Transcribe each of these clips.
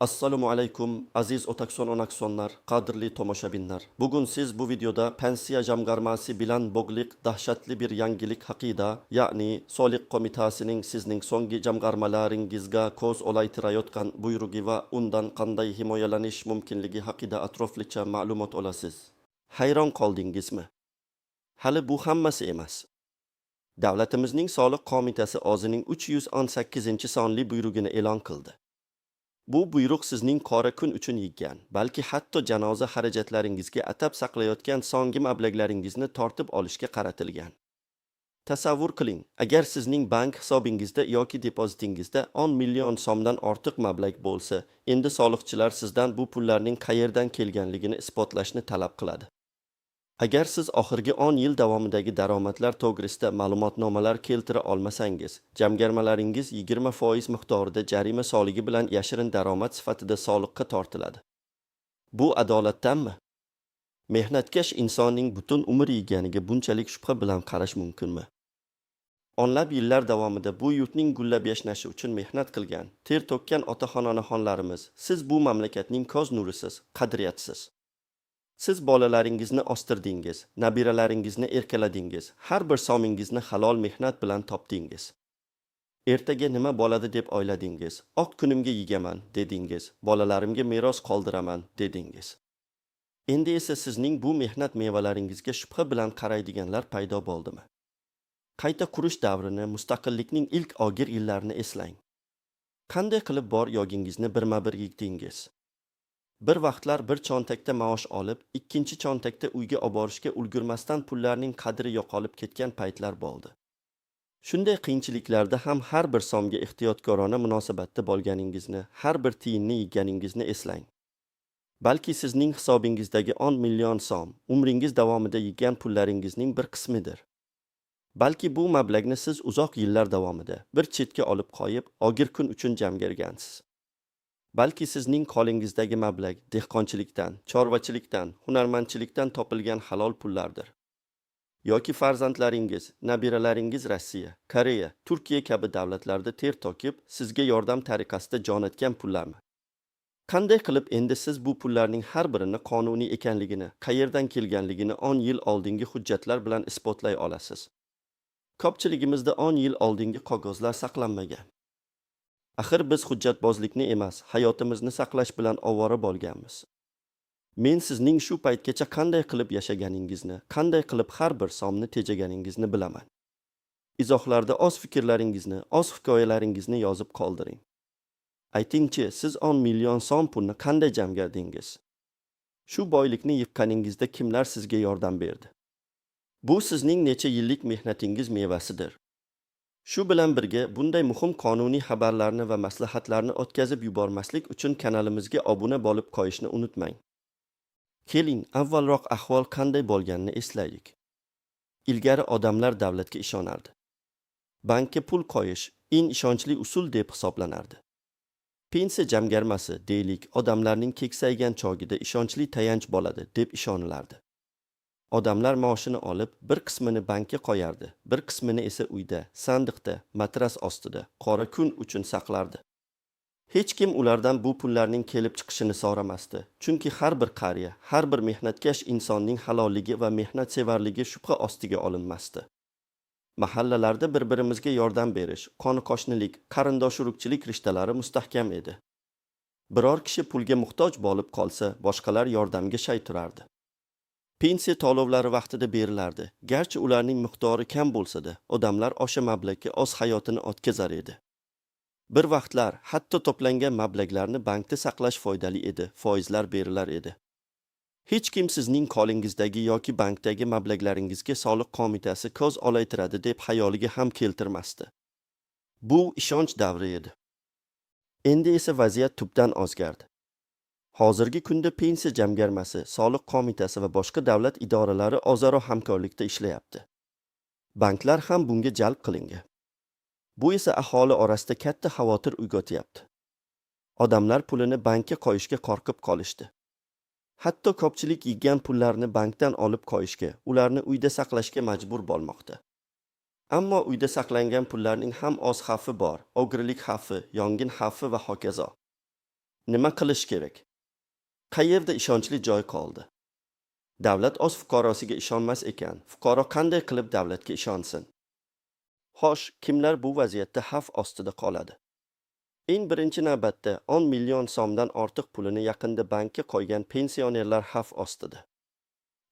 Assalomu alaykum aziz otakson onaksonlar, qadrli tomoshabinlar. Bugun siz bu videoda pensiya jamg'armasi bilan bog'liq dahshatli bir yangilik haqida, ya'ni soliq qo'mitasining sizning so'nggi jamg'armalaringizga ko'z olaytirayotgan buyrug'i va undan qanday himoyalanish mumkinligi haqida atroflicha ma'lumot olasiz. Hayron qoldingizmi? Hali bu hammasi emas. Davlatimizning soliq qo'mitasi o'zining 318-sonli buyrug'ini e'lon qildi. Bu buyruq sizning qora kun uchun yiggan, balki hatto janoza xarajatlaringizga atab saqlayotgan so'nggi mablag'laringizni tortib olishga qaratilgan. Tasavvur qiling, agar sizning bank hisobingizda yoki depozitingizda 10 million so'mdan ortiq mablag' bo'lsa, endi soliqchilar sizdan bu pullarning qayerdan kelganligini isbotlashni talab qiladi. Agar siz oxirgi 10 yil davomidagi daromadlar to'g'risida ma'lumotnomalar keltira olmasangiz, jamg'armalaringiz 20% miqdorida jarima solig'i bilan yashirin daromad sifatida soliqqa tortiladi. Bu adolatdanmi? Mehnatkash insonning butun umr yeganiga bunchalik shubha bilan qarash mumkinmi? O'nlab yillar davomida bu yurtning gullab yashnashi uchun mehnat qilgan, ter to'kkan otaxon-onaxonlarimiz, siz bu mamlakatning ko'z nurisiz, qadriyatsiz. Siz bolalaringizni ostirdingiz, nabiralaringizni erkaladingiz, har bir so'mingizni halol mehnat bilan topdingiz. Ertaga nima bo'ladi deb o'yladingiz? Oq kunimga yegaman, dedingiz. Bolalarimga meros qoldiraman, dedingiz. Endi esa sizning bu mehnat mevalaringizga shubha bilan qaraydiganlar paydo bo'ldimi? Qayta qurish davrini, mustaqillikning ilk og'ir yillarini eslang. Qanday qilib bor yogingizni birma-bir yigdingiz? Bir vaqtlar bir cho'ntakda maosh olib, ikkinchi cho'ntakda uyga olib borishga ulgurmasdan pullarning qadri yo'qolib ketgan paytlar bo'ldi. Shunday qiyinchiliklarda ham har bir so'mga ehtiyotkorona munosabatda bo'lganingizni, har bir tiyinni yegganingizni eslang. Balki sizning hisobingizdagi 10 million so'm umringiz davomida yeggan pullaringizning bir qismidir. Balki bu mablag'ni siz uzoq yillar davomida bir chetga olib qo'yib, og'ir kun uchun jamg'argansiz. Balki sizning qo'lingizdagi mablag' dehqonchilikdan, chorvachilikdan, hunarmandchilikdan topilgan halol pullardir. Yoki farzandlaringiz, nabiralaringiz Rossiya, Koreya, Turkiya kabi davlatlarda ter to'kib, sizga yordam tariqasida jo'natgan pullarmi? Qanday qilib endi siz bu pullarning har birini qonuniy ekanligini, qayerdan kelganligini 10 yil oldingi hujjatlar bilan isbotlay olasiz? Ko'pchiligimizda 10 yil oldingi qog'ozlar saqlanmagan. Axir biz hujjatbozlikni emas, hayotimizni saqlash bilan ovora bo'lganmiz. Men sizning shu paytgacha qanday qilib yashaganingizni, qanday qilib har bir so'mni tejaganingizni bilaman. Izohlarda o'z fikrlaringizni, o'z hikoyalaringizni yozib qoldiring. Aytingchi, siz 10 million so'm pulni qanday jamg'ardingiz? Shu boylikni yiqqaningizda kimlar sizga yordam berdi? Bu sizning necha yillik mehnatingiz mevasidir. Shu bilan birga bunday muhim qonuniy xabarlarni va maslahatlarni o'tkazib yubormaslik uchun kanalimizga obuna bo'lib qo'yishni unutmang. Keling, avvalroq ahvol qanday bo'lganini eslaylik. Ilgari odamlar davlatga ishonardi. Bankka pul qo'yish eng ishonchli usul deb hisoblanardi. Pensiya jamg'armasi, deylik, odamlarning keksaygan chog'ida ishonchli tayanch bo'ladi deb ishonilardi. Odamlar maoshini olib, bir qismini bankka qo'yardi, bir qismini esa uyda, sandiqda, matras ostida, qora kun uchun saqlardi. Hech kim ulardan bu pullarning kelib chiqishini so'ramasdi, chunki har bir qariya, har bir mehnatkash insonning halolligi va mehnatsevarligi shubha ostiga olinmasdi. Mahallalarda bir-birimizga yordam berish, qoni-qo'shnilik, qarindosh-urug'chilik rishtalari mustahkam edi. Biror kishi pulga muhtoj bo'lib qolsa, boshqalar yordamga shay turardi. Pensiya to'lovlari vaqtida berilardi. Garchi ularning miqdori kam bo'lsa-da, odamlar o'sha mablag'ga o'z hayotini o'tkazar edi. Bir vaqtlar hatto to'plangan mablag'larni bankda saqlash foydali edi, foizlar berilar edi. Hech kim sizning qo'lingizdagi yoki bankdagi mablag'laringizga soliq qo'mitasi ko'z olaytiradi deb xayoliga ham keltirmasdi. Bu ishonch davri edi. Endi esa vaziyat tubdan o'zgardi. Hozirgi kunda pensiya jamg'armasi, soliq qo'mitasi va boshqa davlat idoralari o'zaro hamkorlikda ishlayapti. Banklar ham bunga jalb qilingan. Bu esa aholi orasida katta xavotir uyg'otyapti. Odamlar pulini bankka qo'yishga qo'rqib qolishdi. Hatto ko'pchilik yiggan pullarni bankdan olib qo'yishga, ularni uyda saqlashga majbur bo'lmoqda. Ammo uyda saqlangan pullarning ham o'z xavfi bor, o'g'rilik xavfi, yong'in xavfi va hokazo. Nima qilish kerak? Qayerda ishonchli joy qoldi? Davlat o'z fuqarosiga ishonmas ekan, fuqaro qanday qilib davlatga ishonsin? Xo'sh, kimlar bu vaziyatda xavf ostida qoladi? Eng birinchi navbatda 10 million so'mdan ortiq pulini yaqinda bankka qo'ygan pensionerlar xavf ostida.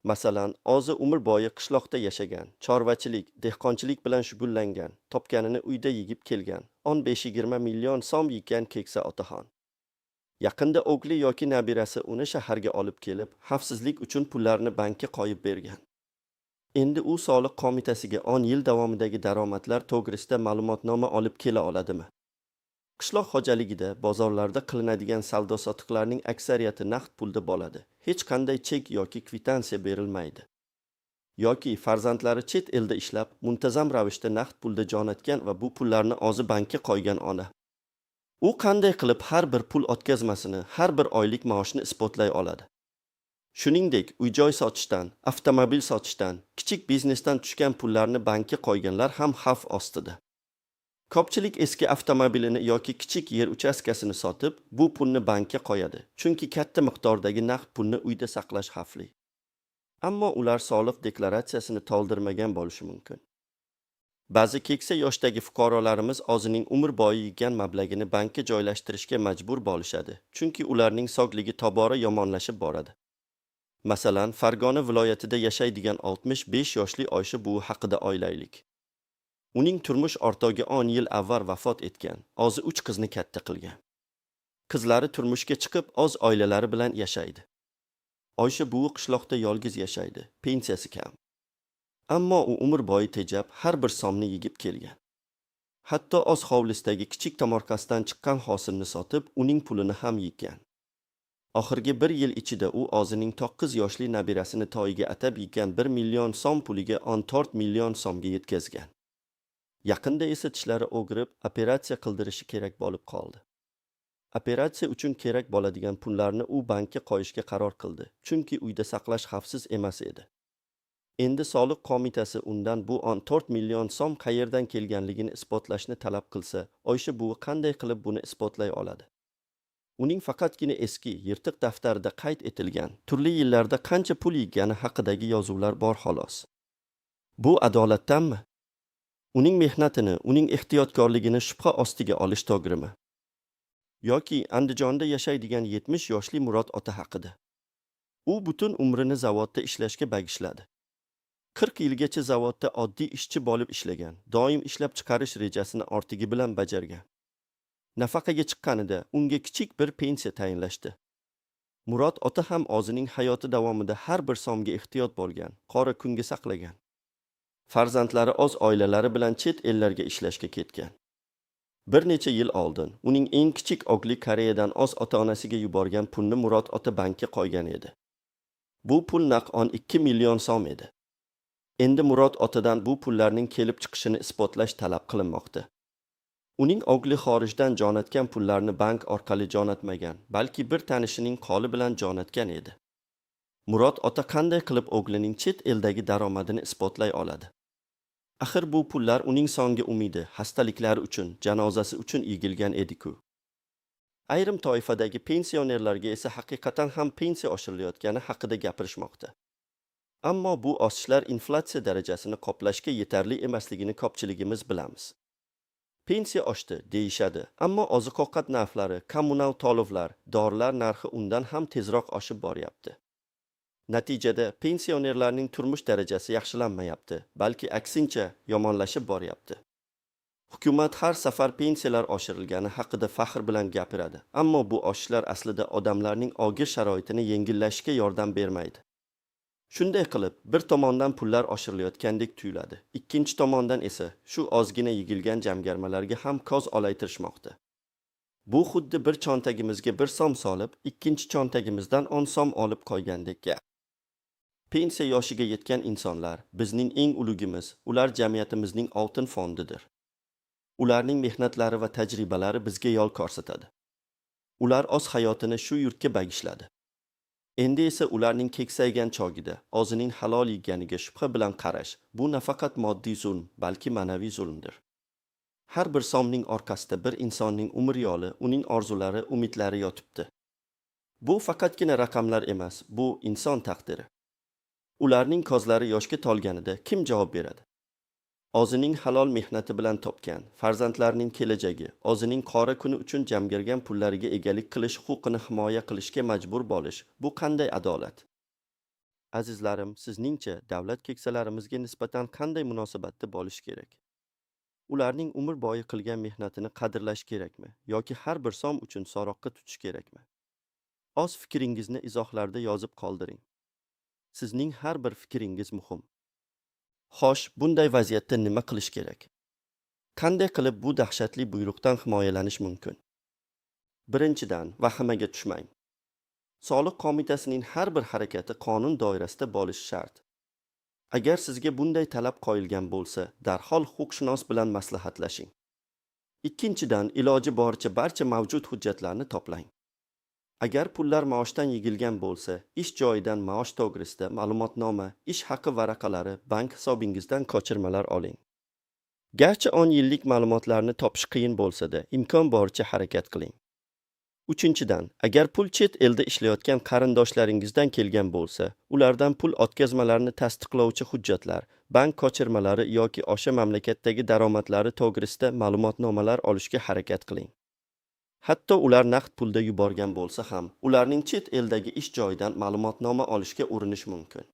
Masalan, o'zi umr bo'yi qishloqda yashagan, chorvachilik, dehqonchilik bilan shug'ullangan, topganini uyda yigib kelgan, 15-20 million so'm yiggan keksa otaxon. Yaqinda o'g'li yoki nabirasi uni shaharga olib kelib, xavfsizlik uchun pullarni bankka qo'yib bergan. Endi u soliq qo'mitasiga 10 yil davomidagi daromadlar to'g'risida ma'lumotnoma olib kela oladimi? Qishloq xo'jaligida, bozorlarda qilinadigan savdo-sotiqlarning aksariyati naqd pulda bo'ladi. Hech qanday chek yoki kvitansiya berilmaydi. Yoki farzandlari chet elda ishlab, muntazam ravishda naqd pulda jo'natgan va bu pullarni o'zi bankka qo'ygan ona. U qanday qilib har bir pul o'tkazmasini, har bir oylik maoshni isbotlay oladi? Shuningdek, uy-joy sotishdan, avtomobil sotishdan, kichik biznesdan tushgan pullarni bankka qo'yganlar ham xavf ostida. Ko'pchilik eski avtomobilini yoki kichik yer uchastkasini sotib, bu pulni bankka qo'yadi, chunki katta miqdordagi naqd pulni uyda saqlash xavfli. Ammo ular soliq deklaratsiyasini to'ldirmagan bo'lishi mumkin. Ba'zi keksa yoshdagi fuqarolarimiz o'zining umr bo'yi yiggan mablag'ini bankka joylashtirishga majbur bo'lishadi, chunki ularning sog'ligi tobora yomonlashib boradi. Masalan, Farg'ona viloyatida yashaydigan 65 yoshli Oysha buvi haqida o'ylaylik. Uning turmush o'rtog'i 10 yil avval vafot etgan, o'zi 3 qizni katta qilgan. Qizlari turmushga chiqib, o'z oilalari bilan yashaydi. Oysha buvi qishloqda yolg'iz yashaydi, pensiyasi kam. Ammo u umr bo'yi tejab har bir so'mni yigib kelgan. Hatto o'z hovlisidagi kichik tomorqasidan chiqqan hosilni sotib, uning pulini ham yiggan. Oxirgi 1 yil ichida u o'zining 9 yoshli nabirasini to'yiga atab yiggan 1 million so'm puliga 14 million so'mga yetkazgan. Yaqinda esa tishlari o'g'rib, operatsiya qildirishi kerak bo'lib qoldi. Operatsiya uchun kerak bo'ladigan pullarni u bankka qo'yishga qaror qildi, chunki uyda saqlash xavfsiz emas edi. Endi soliq qo'mitasi undan bu 14 million so'm qayerdan kelganligini isbotlashni talab qilsa, Oysha buvi qanday qilib buni isbotlay oladi? Uning faqatgina eski, yirtiq daftarida qayd etilgan, turli yillarda qancha pul yeggani haqidagi yozuvlar bor xolos. Bu adolatdanmi? Uning mehnatini, uning ehtiyotkorligini shubha ostiga olish to'g'rimi? Yoki Andijonda yashaydigan 70 yoshli Murod ota haqida. U butun umrini zavodda ishlashga bagishladi. 40 yilgacha zavodda oddiy ishchi bo'lib ishlagan, doim ishlab chiqarish rejasini ortigi bilan bajargan. Nafaqaga chiqqanida unga kichik bir pensiya tayinlashdi. Murod ota ham o'zining hayoti davomida har bir so'mga ehtiyot bo'lgan, qora kunga saqlagan. Farzandlari o'z oilalari bilan chet ellarga ishlashga ketgan. Bir necha yil oldin uning eng kichik o'g'li Koreyadan o'z ota-onasiga yuborgan pulni Murod ota bankka qo'ygan edi. Bu pul naq 12 million so'm edi. Endi Murod otadan bu pullarning kelib chiqishini isbotlash talab qilinmoqda. Uning o'g'li xorijdan jo'natgan pullarni bank orqali jo'natmagan, balki bir tanishining qo'li bilan jo'natgan edi. Murod ota qanday qilib o'g'lining chet eldagi daromadini isbotlay oladi? Axir bu pullar uning so'nggi umidi, xastaliklari uchun, janozasi uchun yigilgan edi-ku. Ayrim toifadagi pensionerlarga esa haqiqatan ham pensiya oshirilayotgani haqida gapirishmoqda. Ammo bu o'sishlar inflyatsiya darajasini qoplashga yetarli emasligini ko'pchiligimiz bilamiz. Pensiya oshdi deyishadi, ammo oziq-ovqat narxlari, kommunal to'lovlar, dorilar narxi undan ham tezroq oshib boryapti. Natijada pensionerlarning turmush darajasi yaxshilanmayapti, balki aksincha yomonlashib boryapti. Hukumat har safar pensiyalar oshirilgani haqida faxr bilan gapiradi, ammo bu oshishlar aslida odamlarning og'ir sharoitini yengillashga yordam bermaydi. Shunday qilib, bir tomondan pullar oshirilayotgandek tuyuladi, ikkinchi tomondan esa shu ozgina yigilgan jamg'armalarga ham ko'z olaytirishmoqda. Bu xuddi bir cho'ntagimizga 1 so'm solib, ikkinchi cho'ntagimizdan 10 so'm olib qo'ygandek gap. Pensiya yoshiga yetgan insonlar bizning eng ulugimiz, ular jamiyatimizning oltin fondidir. Ularning mehnatlari va tajribalari bizga yo'l ko'rsatadi. Ular o'z hayotini shu yurtga bagishladi. Endi esa ularning keksaygan chog'ida o'zining halol yeganiga shubha bilan qarash, bu nafaqat moddiy zulm, balki ma'naviy zulmdir. Har bir so'mning orqasida bir insonning umr yo'li, uning orzulari, umidlari yotibdi. Bu faqatgina raqamlar emas, bu inson taqdiri. Ularning ko'zlari yoshga to'lganida kim javob beradi? O'zining halol mehnati bilan topgan, farzandlarining kelajagi, o'zining qora kuni uchun jamgirgan pullariga egalik qilish huquqini himoya qilishga majbur bo'lish, bu qanday adolat? Azizlarim, sizningcha davlat keksalarimizga nisbatan qanday munosabatda bo'lish kerak? Ularning umr bo'yi qilgan mehnatini qadrlash kerakmi yoki har bir so'm uchun so'roqqa tutish kerakmi? O'z fikringizni izohlarda yozib qoldiring. Sizning har bir fikringiz muhim. Xo'sh, bunday vaziyatda nima qilish kerak? Qanday qilib bu dahshatli buyruqdan himoyalanish mumkin? Birinchidan, vahimaga tushmang. Soliq qo'mitasining har bir harakati qonun doirasida bo'lishi shart. Agar sizga bunday talab qo'yilgan bo'lsa, darhol huquqshunos bilan maslahatlashing. Ikkinchidan, iloji boricha barcha mavjud hujjatlarni to'plang. Agar pullar maoshdan yigilgan bo'lsa, ish joyidan maosh to'g'risida ma'lumotnoma, ish haqi varaqalari, bank hisobingizdan ko'chirmalar oling. Garchi 10 yillik ma'lumotlarni topish qiyin bo'lsa-da, imkon boricha harakat qiling. Uchinchidan, agar pul chet elda ishlayotgan qarindoshlaringizdan kelgan bo'lsa, ulardan pul o'tkazmalarini tasdiqlovchi hujjatlar, bank ko'chirmalari yoki o'sha mamlakatdagi daromadlari to'g'risida ma'lumotnomalar olishga harakat qiling. Hatto ular naqd pulda yuborgan bo'lsa ham, ularning chet eldagi ish joyidan ma'lumotnoma olishga urinish mumkin.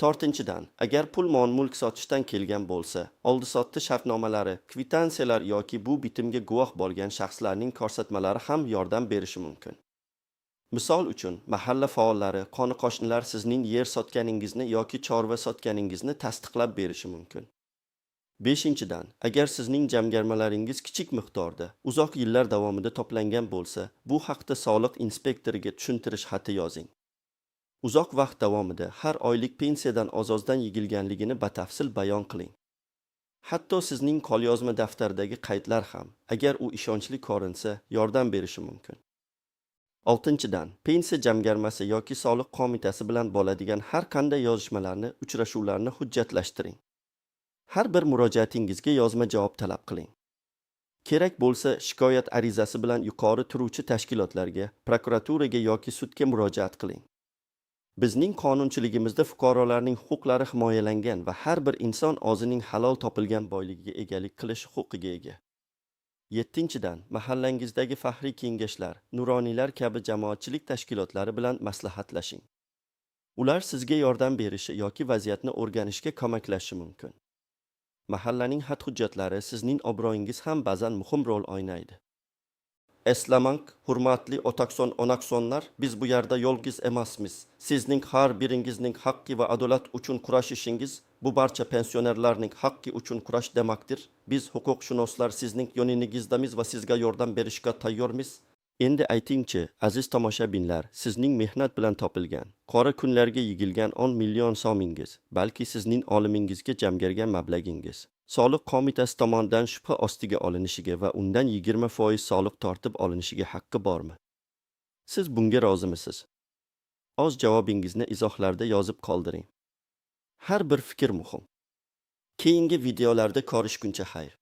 To'rtinchidan, agar pul mol-mulk sotishdan kelgan bo'lsa, oldi-sotdi shartnomalari, kvitansiyalar yoki bu bitimga guvoh bo'lgan shaxslarning ko'rsatmalari ham yordam berishi mumkin. Misol uchun, mahalla faollari, qoni-qo'shnilar sizning yer sotganingizni yoki chorva sotganingizni tasdiqlab berishi mumkin. Beshinchidan, agar sizning jamg'armalaringiz kichik miqdorda, uzoq yillar davomida to'plangan bo'lsa, bu haqda soliq inspektoriga tushuntirish xati yozing. Uzoq vaqt davomida har oylik pensiyadan ozozdan yigilganligini batafsil bayon qiling. Hatto sizning qo'lyozma daftaridagi qaydlar ham, agar u ishonchli ko'rinsa, yordam berishi mumkin. Oltinchidan, pensiya jamg'armasi yoki soliq qo'mitasi bilan bo'ladigan har qanday yozishmalarni, uchrashuvlarni hujjatlashtiring. Har bir murojaatingizga yozma javob talab qiling. Kerak bo'lsa, shikoyat arizasi bilan yuqori turuvchi tashkilotlarga, prokuraturaga yoki sudga murojaat qiling. Bizning qonunchiligimizda fuqarolarning huquqlari himoyalangan va har bir inson o'zining halol topilgan boyligiga egalik qilish huquqiga ega. Yettinchidan, mahallangizdagi faxriy kengashlar, nuroniylar kabi jamoatchilik tashkilotlari bilan maslahatlashing. Ular sizga yordam berishi yoki vaziyatni o'rganishga ko'maklashishi mumkin. Mahallaning xat hujjatlari sizning obro'yingiz ham ba'zan muhim rol o'ynaydi. Eslamang, hurmatli otakson onaksonlar, biz bu yerda yolg'iz emasmiz. Sizning har biringizning haqqi va adolat uchun kurashishingiz bu barcha pensionerlarning haqqi uchun kurash demakdir. Biz huquqshunoslar sizning yoningizdamiz va sizga yordam berishga tayyormiz. Endi aytingchi, aziz tomoshabinlar, sizning mehnat bilan topilgan, qora kunlarga yigilgan 10 million so'mingiz, balki sizning olimingizga jamg'argan mablagingiz soliq qo'mitasi tomonidan shubha ostiga olinishiga va undan 20% soliq tortib olinishiga haqqi bormi? Siz bunga rozimisiz? O'z javobingizni izohlarda yozib qoldiring. Har bir fikr muhim. Keyingi videolarda ko'rishguncha xayr.